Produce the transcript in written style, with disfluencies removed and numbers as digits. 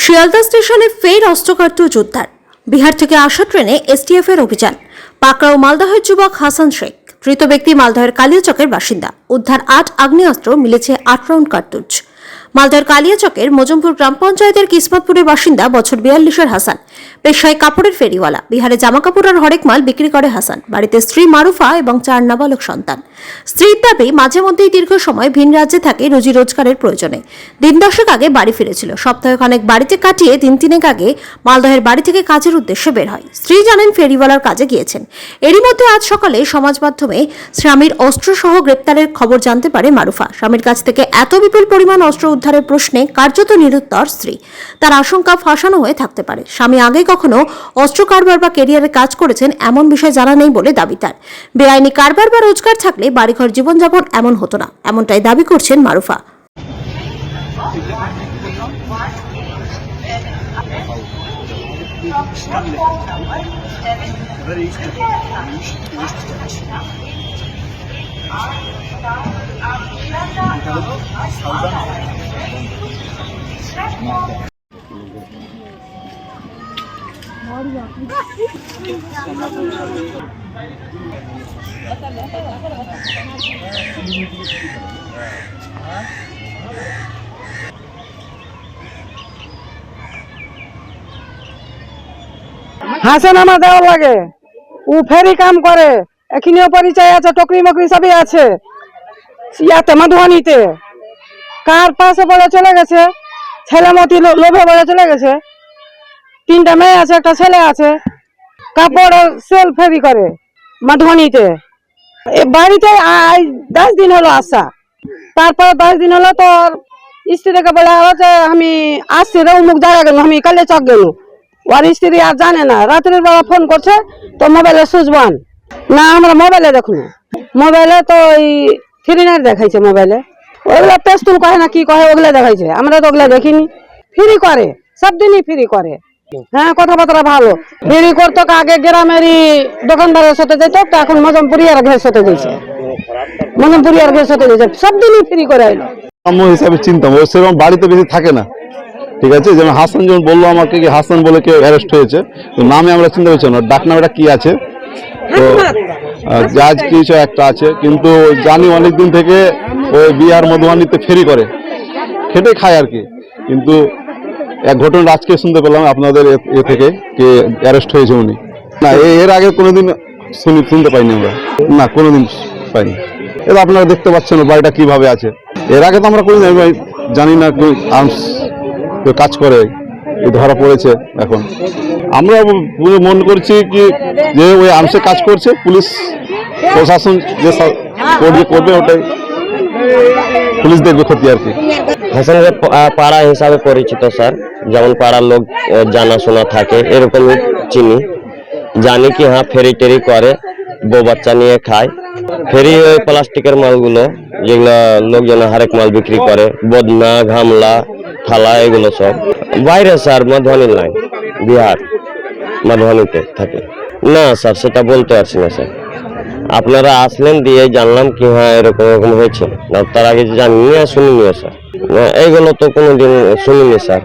শিয়ালদা স্টেশনে ফের অস্ত্র কার্তুজ উদ্ধার। বিহার থেকে আসা ট্রেনে এসটিএফ এর অভিযান। পাকড়াও মালদহের যুবক হাসান শেখ। ধৃত ব্যক্তি মালদহের কালিয়াচকের বাসিন্দা। উদ্ধার 8 আগ্নেয়াস্ত্র, মিলেছে 8 রাউন্ড কার্তুজ। মালদহের কালিয়াচকের মজমপুর গ্রাম পঞ্চায়েতের কিসমতপুরের বাসিন্দা বছর 42-এর হাসান। পেশায় কাপড়ের ফেরিওয়ালা। বিহারে জামা কাপড় আর হরেক মাল বিক্রি করে হাসান। বাড়িতে স্ত্রী মারুফা এবং 4 নাবালক সন্তান। স্ত্রীর দাবি মাঝে মধ্যেই দীর্ঘ সময় ভিন রাজ্যে থাকে রুজি রোজগারের প্রয়োজনে। দিন 10 আগে বাড়ি ফিরেছিল। সপ্তাহখানেক বাড়িতে কাটিয়ে দিন 3 আগে মালদহের বাড়ি থেকে কাজের উদ্দেশ্যে বের হয়। স্ত্রী জানেন ফেরিওয়ালার কাজে গিয়েছেন। এরই মধ্যে আজ সকালে সমাজ মাধ্যমে স্বামীর অস্ত্রসহ গ্রেপ্তারের খবর জানতে পারে মারুফা। স্বামীর কাছ থেকে এত বিপুল পরিমাণ অস্ত্র উদ্ধারের প্রশ্নে কার্যত নিরুত্তর স্ত্রী। তার আশঙ্কা ফাঁসানো হয়ে থাকতে পারে। স্বামী আগে কখনো অস্ত্র কারবার বা কেরিয়ারে কাজ করেছেন এমন বিষয় জানা নেই বলে দাবি তার। বেআইনি কারবার বা রোজগার থাকলে বাড়িঘর জীবনযাপন এমন হতো না, এমনটাই দাবি করছেন মারুফা। হাসান আমার দেওয়া লাগে, ও ফেরি কাম করে, এখানেও পরিচয় আছে, টকরি মকরি সবই আছে। ইয়াতে মধুবনীতে কার পাশে পড়ে চলে গেছে, ছেলেমতি লোভে পড়ে চলে গেছে। 3টা মেয়ে আছে, একটা ছেলে আছে। কাপড় সেল ফেরি করে মধুবনীতে। বাড়িতে 10 দিন হলো আসা। তারপর 10 দিন হলো তোর স্ত্রীকে বলা হলো যে আমি আসছি রে, অমুক জায়গা গেল, আমি কালে চক গেল। ওর স্ত্রী আর জানে না। রাত্রির বেলা ফোন করছে তো মোবাইলে সুইচ অন না, আমরা মোবাইলে দেখুন, মোবাইলে তো ওই ফ্রিনার দেখাইছে। মোবাইলে ওগুলা পেস্তুল কহে না কি কহে, ওগুলা দেখাইছে। আমরা তো ওগুলা দেখিনি। ফ্রি করে, সব দিনই ফ্রি করে। হ্যাঁ, কথাবার্তা ভালো। ফ্রি করতো, আগে গ্রামেরই দোকানদারের সাথে যেত, এখন মজমপুরিয়ার ঘের সাথে যাইছে। মজমপুরিয়ার ঘের সাথে যাইছে, সব দিনই ফ্রি করে। হিসাবে চিন্তা সেরকম বাড়িতে বেশি থাকে না, ঠিক আছে। যেমন হাসান যেমন বললো আমাকে কি হাসান বলে কেউ অ্যারেস্ট হয়েছে, তো নামে আমরা চিন্তা করছি না, ডাক নামটা কি আছে, তো জাজ কিছু একটা আছে। কিন্তু জানি অনেকদিন থেকে ওই বিহার মধুবনীতে ফেরি করে, খেটে খায় আর কি। কিন্তু এক ঘটনা আজকে শুনতে পেলাম আপনাদের এ থেকে কে অ্যারেস্ট হয়েছে উনি। না, এর আগে কোনোদিন শুনতে পাইনি আমরা, না কোনোদিন পাইনি। এবার আপনারা দেখতে পাচ্ছেন বাড়িটা কিভাবে আছে। এর আগে তো আমরা কোনোদিন জানি না আর্মস কাজ করে, ধরা পড়েছে। এখন আমরা মনে করছি কি যে ওই আর্মসে কাজ করছে, পুলিশ প্রশাসন যে করবে ওটাই পুলিশ দেখবে ক্ষতি আর কি। হাসানের পাড়া হিসাবে পরিচিত স্যার, যেমন পাড়ার লোক জানাশোনা থাকে এরকমই চিনি। জানি কি হ্যাঁ ফেরি টেরি করে, বউ বাচ্চা নিয়ে খায়। ফেরি ওই প্লাস্টিকের মালগুলো যেগুলো লোকজন হরেক মাল বিক্রি করে, বদনা ঘামলা থালা এগুলো সব বাইরে স্যার, মধুবনী লাইন, বিহার মধুবনীতে থাকে। না স্যার, সেটা বলতে পারছি না স্যার। আপনারা আসলেন দিয়ে জানলাম কি হ্যাঁ এরকম এরকম হয়েছে, না তার আগে জানিনি আর শুনিনি স্যার। এইগুলো তো কোনোদিন শুনিনি স্যার।